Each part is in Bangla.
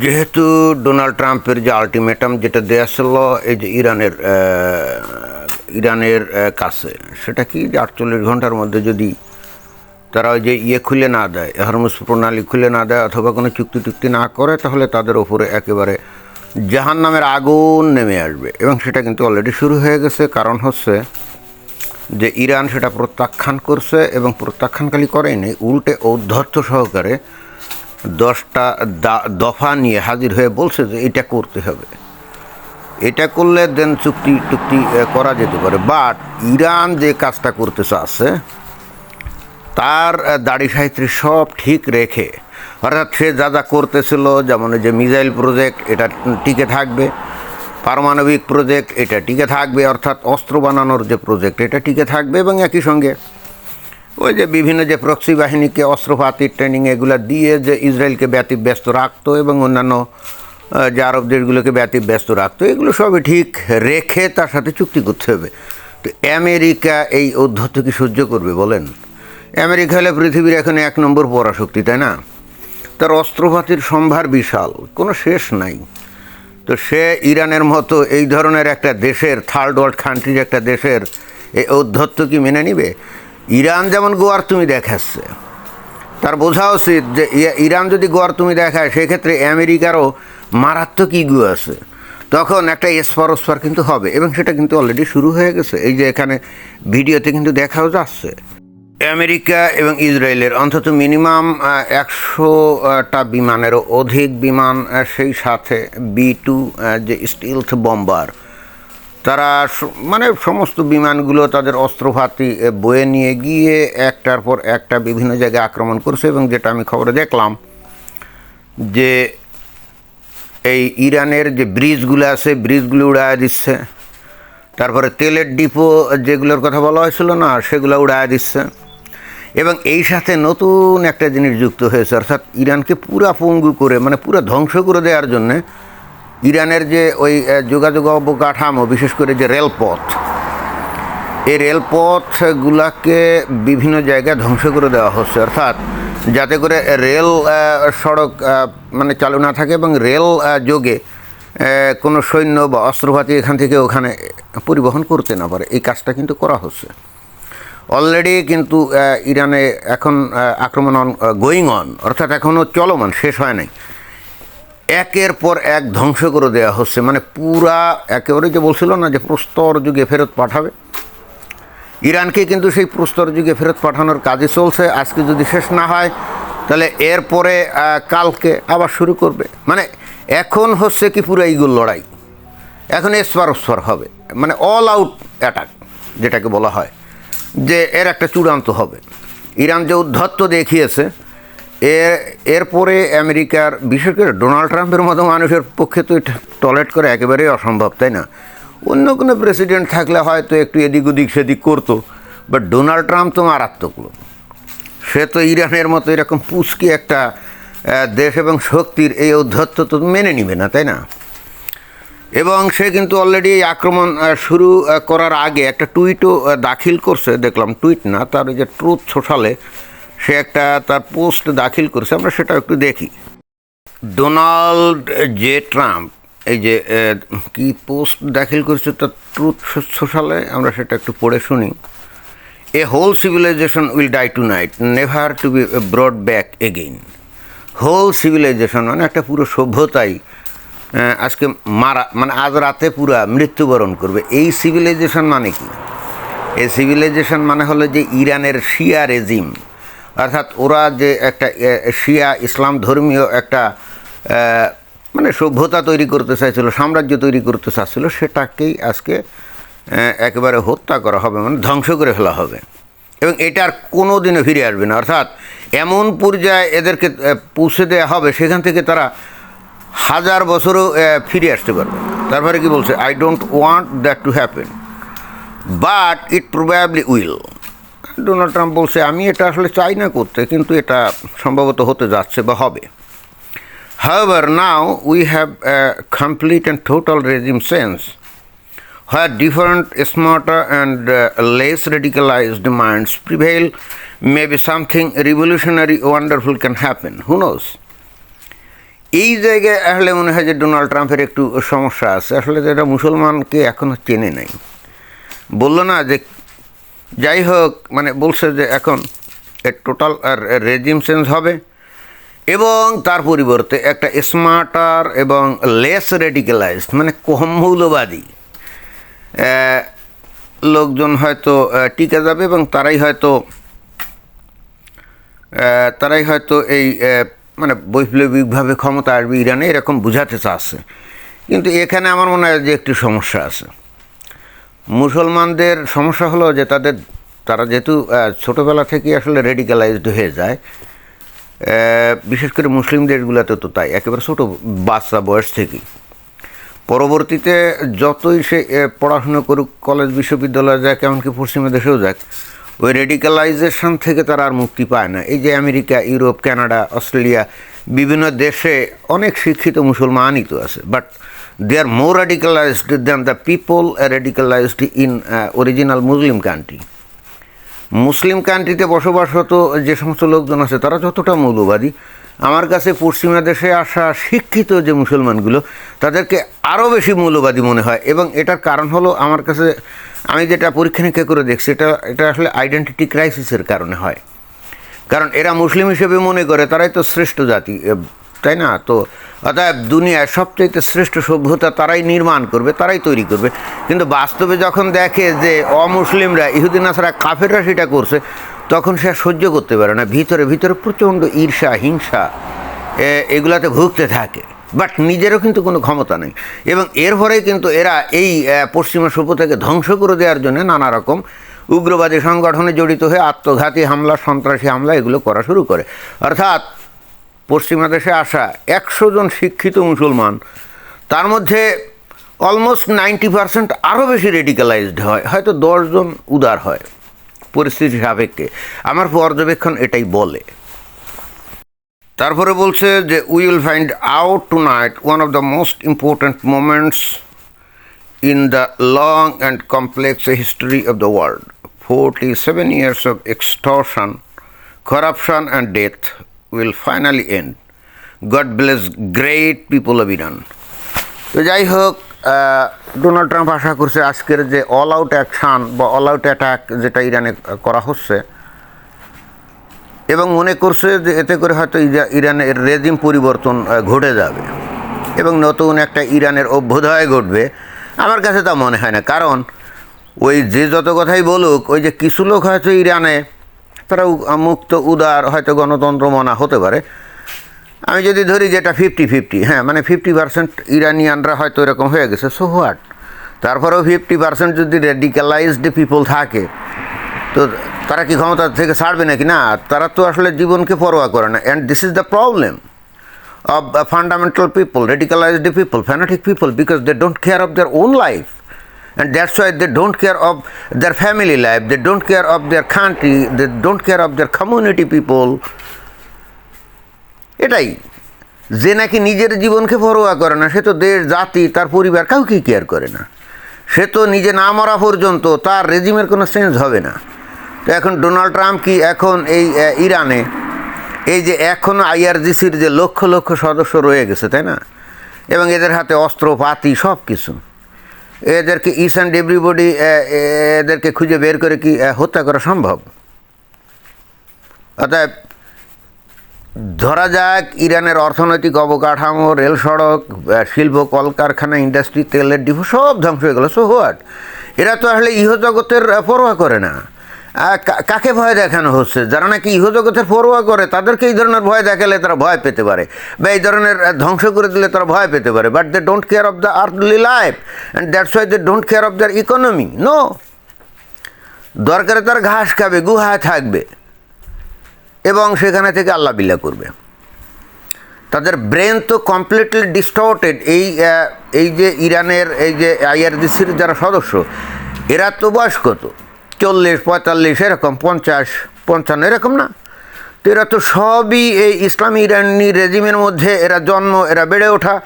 যেহেতু ডোনাল্ড ট্রাম্পের যে আলটিমেটাম যেটা দেওয়া ছিল এই যে ইরানের কাছে, সেটা কি যে 48 ঘন্টার মধ্যে যদি তারা ওই যে খুলে না দেয়, হরমুজ প্রণালী খুলে না দেয় অথবা কোনো চুক্তি টুক্তি না করে, তাহলে তাদের ওপরে একেবারে জাহান্নামের আগুন নেমে আসবে। এবং সেটা কিন্তু অলরেডি শুরু হয়ে গেছে। কারণ হচ্ছে যে ইরান সেটা প্রত্যাখ্যান করছে, এবং প্রত্যাখ্যানকারী করেনি, উল্টে ঔদ্ধত্য সহকারে 10টা দফা নিয়ে হাজির হয়ে বলছে যে এটা করতে হবে, এটা করলে দেন চুক্তি টুক্তি করা যেতে পারে। বাট ইরান যে কাজটা করতে চাচ্ছে তার দাড়ি সাহিত্রী সব ঠিক রেখে, অর্থাৎ সে যা যা করতেছিল, যেমন যে মিসাইল প্রজেক্ট এটা টিকে থাকবে, পারমাণবিক প্রজেক্ট এটা টিকে থাকবে, অর্থাৎ অস্ত্র বানানোর যে প্রজেক্ট এটা টিকে থাকবে, এবং একই সঙ্গে ওই যে বিভিন্ন যে প্রক্সি বাহিনীকে অস্ত্রপাতির ট্রেনিং এগুলো দিয়ে যে ইসরায়েলকে ব্যতিব্যস্ত রাখতো এবং অন্যান্য যে আরব দেশগুলোকে ব্যতিব্যস্ত রাখতো, এগুলো সবই ঠিক রেখে তার সাথে চুক্তি করতে হবে। তো আমেরিকা এই ঔদ্ধত্য কি সহ্য করবে বলেন? আমেরিকা হলে পৃথিবীর এখন 1 নম্বর পরাশক্তি, তাই না? তার অস্ত্রপাতির সম্ভার বিশাল, কোনো শেষ নাই। তো সে ইরানের মতো এই ধরনের একটা দেশের, থার্ড ওয়ার্ল্ড কান্ট্রির একটা দেশের এই ঔদ্ধত্য কি মেনে নিবে? ইরান যেমন গোয়ার তুমি দেখাচ্ছে, তার বোঝা উচিত যে ইরান যদি গোয়ার তুমি দেখায়, সেক্ষেত্রে আমেরিকারও মারাত্মক ইগো আছে, তখন একটা এসপার ওসপার কিন্তু হবে। এবং সেটা কিন্তু অলরেডি শুরু হয়ে গেছে। এই যে এখানে ভিডিওতে কিন্তু দেখাও যাচ্ছে আমেরিকা এবং ইসরায়েলের অন্তত মিনিমাম 100টা বিমানেরও অধিক বিমান, সেই সাথে B2 যে স্টিলথ বম্বার, তারা মানে সমস্ত বিমানগুলো তাদের অস্ত্রপাতি বয়ে নিয়ে গিয়ে একটার পর একটা বিভিন্ন জায়গায় আক্রমণ করছে। এবং যেটা আমি খবরে দেখলাম যে এই ইরানের যে ব্রিজগুলো আছে, ব্রিজগুলো উড়ায় দিচ্ছে, তারপরে তেলের ডিপো যেগুলোর কথা বলা হয়েছিল না, সেগুলো উড়ায় দিচ্ছে। এবং এই সাথে নতুন একটা জিনিস যুক্ত হয়েছে, অর্থাৎ ইরানকে পুরা পঙ্গু করে, মানে পুরা ধ্বংস করে দেওয়ার জন্যে ইরানের যে ওই যোগাযোগ অবকাঠামো, বিশেষ করে যে রেলপথ, এই রেলপথগুলাকে বিভিন্ন জায়গায় ধ্বংস করে দেওয়া হচ্ছে, অর্থাৎ যাতে করে রেল সড়ক মানে চালু না থাকে এবং রেল যোগে কোনো সৈন্য বা অস্ত্রপাতি এখান থেকে ওখানে পরিবহন করতে না পারে। এই কাজটা কিন্তু করা হচ্ছে অলরেডি। কিন্তু ইরানে এখন আক্রমণ গোয়িং অন, অর্থাৎ এখনও চলমান, শেষ হয় নাই। একের পর এক ধ্বংস করে দেওয়া হচ্ছে, মানে পুরা একেবারে যে বলছিল না যে প্রস্তর যুগে ফেরত পাঠাবে, ইরানকে কিন্তু সেই প্রস্তর যুগে ফেরত পাঠানোর কাজে চলছে। আজকে যদি শেষ না হয়, তাহলে এরপরে কালকে আবার শুরু করবে। মানে এখন হচ্ছে কি পুরো এইগুলো লড়াই, এখন এসপার ওসপার হবে, মানে অল আউট অ্যাটাক যেটাকে বলা হয়, যে এর একটা চূড়ান্ত হবে। ইরান যে উদ্ধত্ত দেখিয়েছে, এরপরে আমেরিকার, বিশেষ করে ডোনাল্ড ট্রাম্পের মতো মানুষের পক্ষে তো এটা টলারেট করা একেবারেই অসম্ভব, তাই না? অন্য কোনো প্রেসিডেন্ট থাকলে হয়তো একটু এদিক ওদিক সেদিক করতো, বাট ডোনাল্ড ট্রাম্প তো মারাত্মক লোক। সে তো ইরানের মতো এরকম পুচকি একটা দেশ এবং শক্তির এই ঔদ্ধত্য তো মেনে নিবে না, তাই না? এবং সে কিন্তু অলরেডি এই আক্রমণ শুরু করার আগে একটা টুইটও দাখিল করছে, দেখলাম, টুইট না, তার ওই যে ট্রুথ সোশ্যালে সে একটা তার পোস্ট দাখিল করছে, আমরা সেটা একটু দেখি। ডোনাল্ড জে ট্রাম্প এই যে কি পোস্ট দাখিল করছে তার ট্রুথ সোশ্যালে, আমরা সেটা একটু পড়ে শুনি। A whole civilization will die tonight, never to be brought back again. Whole civilization মানে একটা পুরো সভ্যতাই আজকে মানে আজ রাতে পুরা মৃত্যুবরণ করবে। এই সিভিলাইজেশন মানে কি? এই সিভিলাইজেশন মানে হলো যে ইরানের শিয়া রেজিম, অর্থাৎ ওরা যে একটা শিয়া ইসলাম ধর্মীয় একটা মানে সভ্যতা তৈরি করতে চাইছিল, সাম্রাজ্য তৈরি করতে চাচ্ছিল, সেটাকেই আজকে একেবারে হত্যা করা হবে, মানে ধ্বংস করে ফেলা হবে। এবং এটা আর কোনো দিনও ফিরে আসবে না, অর্থাৎ এমন পর্যায়ে এদেরকে পৌঁছে দেওয়া হবে, সেখান থেকে তারা 1000 বছরও ফিরে আসতে পারবে। তারপরে কি বলছে? I don't want that to happen but it probably will. Donald Trump বলছে, আমি এটা আসলে চাই না করতে, কিন্তু এটা সম্ভবত হতে যাচ্ছে বা হবে। However, now we have a complete and total regime sense where different, smarter and less radicalized minds prevail. Maybe something revolutionary, wonderful can happen. Who knows? এই জায়গায় আসলে মনে হয় যে ডোনাল্ড ট্রাম্পের একটু সমস্যা আছে, আসলে যেটা মুসলমানকে এখনও চেনে নাই। বললো না যে যাই হোক, মানে বলছে যে এখন টোটাল রেজিম চেঞ্জ হবে এবং তার পরিবর্তে একটা স্মার্টার এবং লেস রেডিক্যালাইজড, মানে কম মৌলবাদী লোকজন হয়তো টিকে যাবে এবং তারাই হয়তো এই মানে বৈপ্লবিকভাবে ক্ষমতা আসবে ইরানে, এরকম বুঝাতে চাচ্ছে। কিন্তু এখানে আমার মনে হয় যে একটি সমস্যা আছে। মুসলমানদের সমস্যা হলো যে তারা যেহেতু ছোটোবেলা থেকে আসলে রেডিক্যালাইজড হয়ে যায়, বিশেষ করে মুসলিম দেশগুলোতে তো তাই, একেবারে ছোটো বাচ্চা বয়স থেকেই। পরবর্তীতে যতই সে পড়াশুনো করুক, কলেজ বিশ্ববিদ্যালয়ে যাক, এমনকি পশ্চিমা দেশেও যাক, ওই রেডিক্যালাইজেশন থেকে তারা আর মুক্তি পায় না। এই যে আমেরিকা, ইউরোপ, কানাডা, অস্ট্রেলিয়া, বিভিন্ন দেশে অনেক শিক্ষিত মুসলমানই তো আছে, but they are more radicalized than the people radicalized in original Muslim country. মুসলিম কান্ট্রিতে বসবাসরত যে সমস্ত লোকজন আছে তারা যতটা মৌলবাদী, আমার কাছে পশ্চিমা দেশে আসা শিক্ষিত যে মুসলমানগুলো তাদেরকে আরও বেশি মৌলবাদী মনে হয়। এবং এটার কারণ হলো, আমার কাছে আমি যেটা পরীক্ষা নিরীক্ষা করে দেখছি, এটা আসলে আইডেন্টিটি ক্রাইসিসের কারণে হয়। কারণ এরা মুসলিম হিসেবে মনে করে তারাই তো শ্রেষ্ঠ জাতি, তাই না? তো অতএব দুনিয়ায় সবচাইতে শ্রেষ্ঠ সভ্যতা তারাই নির্মাণ করবে, তারাই তৈরি করবে। কিন্তু বাস্তবে যখন দেখে যে অমুসলিমরা, ইহুদি নাসারা, কাফেররা সেটা করছে, তখন সে সহ্য করতে পারে না। ভিতরে ভিতরে প্রচণ্ড ঈর্ষা, হিংসা এগুলাতে ভুগতে থাকে, বাট নিজেরও কিন্তু কোনো ক্ষমতা নেই। এবং এর ফলেই কিন্তু এরা এই পশ্চিমা সভ্যতাকে ধ্বংস করে দেওয়ার জন্য নানা রকম উগ্রবাদী সংগঠনে জড়িত হয়ে আত্মঘাতী হামলা, সন্ত্রাসী হামলা এগুলো করা শুরু করে। অর্থাৎ পশ্চিমা দেশে আসা 100 জন শিক্ষিত মুসলমান, তার মধ্যে অলমোস্ট 90% আরও বেশি রেডিক্যালাইজড হয়, হয়তো 10 জন উদার হয় পরিস্থিতি সাপেক্ষে। আমার পর্যবেক্ষণ এটাই বলে। তারপরে বলছে যে we will find out tonight one of the most important moments in the long and complex history of the world. 47 years of extortion, corruption and death will finally end. God bless great people of Iran. তো যাই হোক, ডোনাল্ড ট্রাম্প আশা করছে আজকের যে অল আউট অ্যাকশান বা অল আউট অ্যাটাক যেটা ইরানে করা হচ্ছে, এবং মনে করছে যে এতে করে হয়তো ইরানের রেজিম পরিবর্তন ঘটে যাবে এবং নতুন একটা ইরানের অভ্যুদয় ঘটবে। আমার কাছে তা মনে হয় না। কারণ ওই যে যত কথাই বলুক, ওই যে কিছু লোক হয়তো ইরানে তারা মুক্ত, উদার, হয়তো গণতন্ত্র মনা হতে পারে। আমি যদি ধরি যে এটা 50-50, হ্যাঁ, মানে 50% ইরানিয়ানরা হয়তো এরকম হয়ে গেছে, সো হোয়াট। তারপরেও 50% যদি রেডিক্যালাইজড পিপল থাকে, তো তারা কি ক্ষমতা থেকে ছাড়বে নাকি? না, তারা তো আসলে জীবনকে পরোয়া করে না। And this is the problem of fundamental people, radicalized people, fanatic people, because they don't care of their own life, and that's why they don't care of their family life, they don't care of their country, they don't care of their community people. এটাই, যে নাকি নিজের জীবনকে পরোয়া করে না, সে তো দেশ, জাতি, তার পরিবার কাউকে কেয়ার করে না। সে তো নিজে না মরা পর্যন্ত তার রেজিমের কোনো চেঞ্জ হবে না। তো এখন ডোনাল্ড ট্রাম্প কি এখন এই ইরানে এই যে এখনও আইআরজিসির যে লক্ষ লক্ষ সদস্য রয়ে গেছে, তাই না, এবং এদের হাতে অস্ত্রপাতি সব কিছু, এদেরকে ইচ অ্যান্ড এভরিবডি এদেরকে খুঁজে বের করে কি হত্যা করা সম্ভব? অতএব ধরা যাক ইরানের অর্থনৈতিক অবকাঠামো, রেল সড়ক, শিল্প, কলকারখানা, ইন্ডাস্ট্রি, তেলের ডিপো সব ধ্বংস হয়ে গেল, সো হোয়াট। এরা তো আসলে ইহজগতের পরোয়া করে না। কাকে ভয় দেখানো হচ্ছে? যারা নাকি ইহজগতের পরোয়া করে তাদেরকে এই ধরনের ভয় দেখালে তারা ভয় পেতে পারে, বা এই ধরনের ধ্বংস করে দিলে তারা ভয় পেতে পারে। But they don't care of the earthly life, and that's why they don't care of their economy. No, দরকারে তার ঘাস খাবে, গুহায় থাকবে এবং সেখানে থেকে আল্লাহ বিল্লাহ করবে। তাদের ব্রেন তো কমপ্লিটলি ডিস্টর্টেড। এই যে ইরানের এই যে আইআরজিসির যারা সদস্য, এরা তো বয়স কত, 40, 45, এরকম 50, 55 এরকম না? তো এরা তো সবই এই ইসলামী ইরানি রেজিমের মধ্যে এরা জন্ম, এরা বেড়ে ওঠা,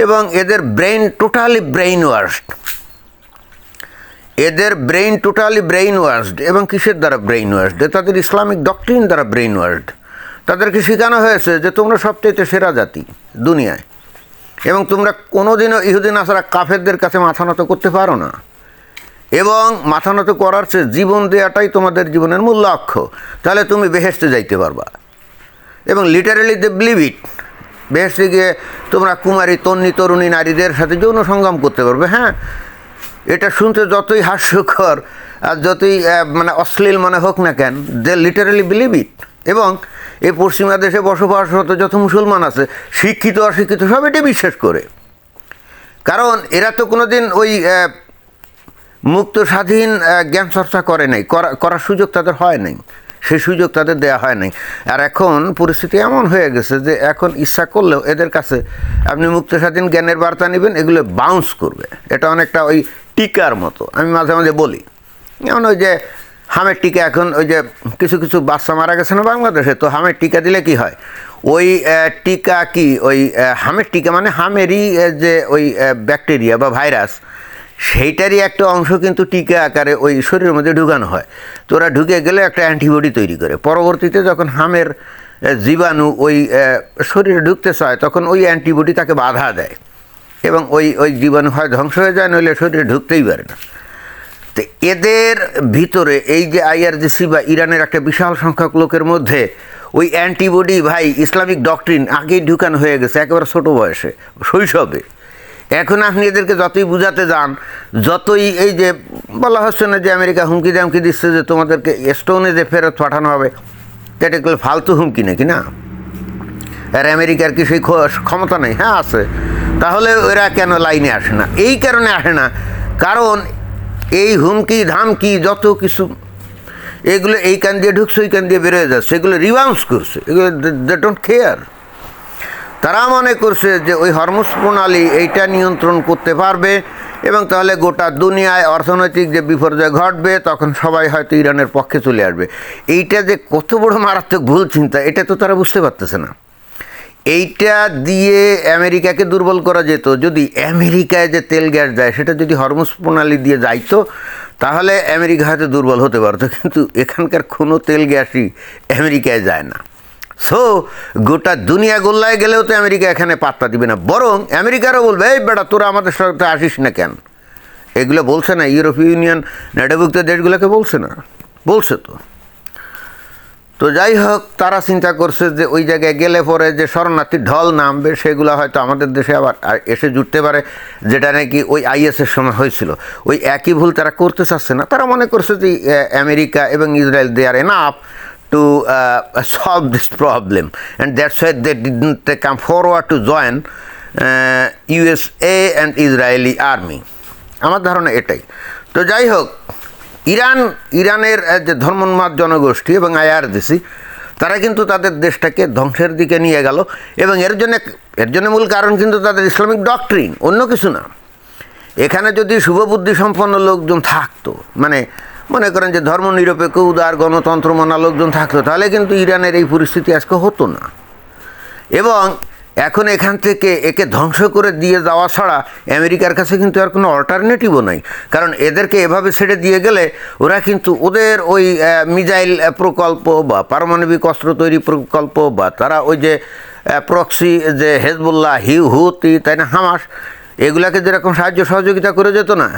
এবং এদের ব্রেইন টোটালি ব্রেইন ওয়াশড। এবং কিসের দ্বারা ব্রেইন ওয়াশড? তাদের ইসলামিক ডক্ট্রিন দ্বারা ব্রেইন ওয়াশড। তাদেরকে শেখানো হয়েছে যে তোমরা সবচেয়ে সেরা জাতি দুনিয়ায়, এবং তোমরা কোনোদিনও ইহুদি নাসারা কাফেরদের কাছে মাথা নত করতে পারো না, এবং মাথা নত করার চেয়ে জীবন দেওয়াটাই তোমাদের জীবনের মূল লক্ষ্য, তাহলে তুমি বেহেশতে যাইতে পারবা। এবং লিটারেলি দে বিলিভ ইট। বেহেশতে গিয়ে তোমরা কুমারী তরুণী নারীদের সাথে যৌন সংগম করতে পারবে। হ্যাঁ, এটা শুনতে যতই হাস্যকর আর যতই মানে অশ্লীল মনে হোক না কেন, দে লিটারেলি বিলিভ ইট। এবং এই পশ্চিমা দেশে বসবাসরত যত মুসলমান আছে, শিক্ষিত অশিক্ষিত সব এটি বিশ্বাস করে। কারণ এরা তো কোনো দিন ওই মুক্ত স্বাধীন জ্ঞান চর্চা করে নাই, করার সুযোগ তাদের হয় নাই, সেই সুযোগ তাদের দেওয়া হয় নাই। আর এখন পরিস্থিতি এমন হয়ে গেছে যে এখন ইচ্ছা করলেও এদের কাছে আপনি মুক্ত স্বাধীন জ্ঞানের বার্তা নেবেন, এগুলো বাউন্স করবে। এটা অনেকটা ওই টিকার মতো। আমি মাঝে মাঝে বলি, যেমন ওই যে হামের টিকা, এখন ওই যে কিছু কিছু বাচ্চা মারা গেছে না বাংলাদেশে, তো হামের টিকা দিলে কি হয়, ওই টিকা কি ওই হামের টিকা মানে হামেরই যে ওই ব্যাকটেরিয়া বা ভাইরাস, সেইটারই একটা অংশ কিন্তু টিকা আকারে ওই শরীরের মধ্যে ঢুকানো হয়। তো ওরা ঢুকে গেলে একটা অ্যান্টিবডি তৈরি করে, পরবর্তীতে যখন হামের জীবাণু ওই শরীরে ঢুকতে চায় তখন ওই অ্যান্টিবডি তাকে বাধা দেয়, এবং ওই জীবাণু হয় ধ্বংস হয়ে যায়, নইলে শরীরে ঢুকতেই পারে না। তো এদের ভিতরে এই যে আইআরজিসি বা ইরানের একটা বিশাল সংখ্যক লোকের মধ্যে ওই অ্যান্টিবডি, ভাই ইসলামিক ডক্ট্রিন আগেই ঢুকানো হয়ে গেছে একেবারে ছোটো বয়সে, শৈশবে। এখন আপনি এদেরকে যতই বুঝাতে যান, যতই এই যে বলা হচ্ছে না যে আমেরিকা হুমকি দামকি দিচ্ছে যে তোমাদেরকে স্টোনে যে ফেরত পাঠানো হবে, এটা এগুলো ফালতু হুমকি নাকি না? আর আমেরিকার কি সেই ক্ষমতা নেই? হ্যাঁ আছে। তাহলে ওরা কেন লাইনে আসে না? এই কারণে আসে না, কারণ এই হুমকি ধামকি যত কিছু এগুলো এই কান দিয়ে ঢুকছে ওই কান দিয়ে বেরোয় যাচ্ছে, এগুলো রিবাউন্স করছে, এগুলো দে ডোন্ট কেয়ার। তারা মনে করছে যে ওই হরমুজ প্রণালী এইটা নিয়ন্ত্রণ করতে পারবে, এবং তাহলে গোটা দুনিয়ায় অর্থনৈতিক যে বিপর্যয় ঘটবে তখন সবাই হয়তো ইরানের পক্ষে চলে আসবে। এইটা যে কত বড় মারাত্মক ভুল চিন্তা, এটা তো তারা বুঝতে পারতেছে না। এইটা দিয়ে আমেরিকাকে দুর্বল করা যেত, যদি আমেরিকায় যে তেল গ্যাস যায় সেটা যদি হরমুজ প্রণালী দিয়ে যাইতো তাহলে আমেরিকা হয়তো দুর্বল হতে পারতো, কিন্তু এখানকার কোনো তেল গ্যাসই আমেরিকায় যায় না। সো গোটা দুনিয়া গোল্লায় গেলেও তো আমেরিকা এখানে পাত্তা দিবে না, বরং আমেরিকারও বলবে এই বেটা তোরা আমাদের সাথে আসিস না কেন। এগুলো বলছে না ইউরোপীয় ইউনিয়ন নেটোভুক্ত দেশগুলোকে, বলছে না? বলছে তো। তো যাই হোক, তারা চিন্তা করছে যে ওই জায়গায় গেলে পরে যে শরণার্থীর ঢল নামবে সেগুলো হয়তো আমাদের দেশে আবার এসে জুটতে পারে, যেটা নাকি ওই আইএসের সময় হয়েছিল। ওই একই ভুল তারা করতে চাচ্ছে না। তারা মনে করছে যে আমেরিকা এবং Israel they are enough to solve this problem, and that's why they didn't come forward to join USA and Israeli army. আমার ধারণা এটাই। তো যাই হোক, ইরানের যে ধর্মোন্মাদ জনগোষ্ঠী এবং আইআরজিসি তারা কিন্তু তাদের দেশটাকে ধ্বংসের দিকে নিয়ে গেল, এবং এর জন্য মূল কারণ কিন্তু তাদের ইসলামিক ডক্ট্রিন, অন্য কিছু না। এখানে যদি শুভবুদ্ধি সম্পন্ন লোকজন থাকতো, মানে মনে করেন যে ধর্মনিরপেক্ষ উদার গণতন্ত্র মানা লোকজন থাকতো, তাহলে কিন্তু ইরানের এই পরিস্থিতি আজকে হতো না। এবং এখন এখান থেকে একে ধ্বংস করে দিয়ে যাওয়া ছাড়া আমেরিকার কাছে কিন্তু আর কোনো অল্টারনেটিভও নাই। কারণ এদেরকে এভাবে ছেড়ে দিয়ে গেলে ওরা কিন্তু ওদের ওই মিসাইল প্রকল্প বা পারমাণবিক অস্ত্র তৈরি প্রকল্প, বা তারা ওই যে প্রক্সি যে হেজবুল্লাহ, হুতি, তাই না, হামাস, এগুলাকে যেরকম সাহায্য সহযোগিতা করে যেত না,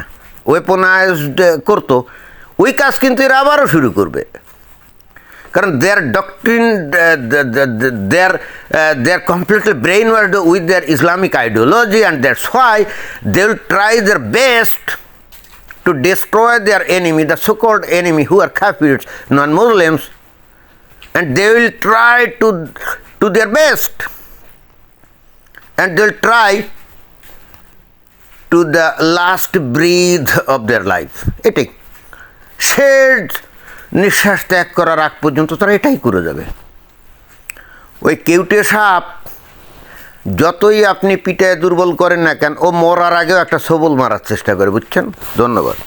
ওয়েপনাইজড করতো, ওই কাজ কিন্তু এরা আবারও শুরু করবে। কারণ their doctrine, their completely brain washed with their Islamic ideology, and that's why they will try their best to destroy their enemy, the so called enemy who are kafirs, non Muslims, and they will try to their best, and they will try to the last breath of their life. এটাই শেষ নিঃশ্বাস ত্যাগ করার আগ পর্যন্ত তারা এটাই করে যাবে। ওই কেউটে সাপ যতই আপনি পিটায় দুর্বল করেন না কেন, ও মরার আগেও একটা সবল মারার চেষ্টা করে, বুঝছেন? ধন্যবাদ।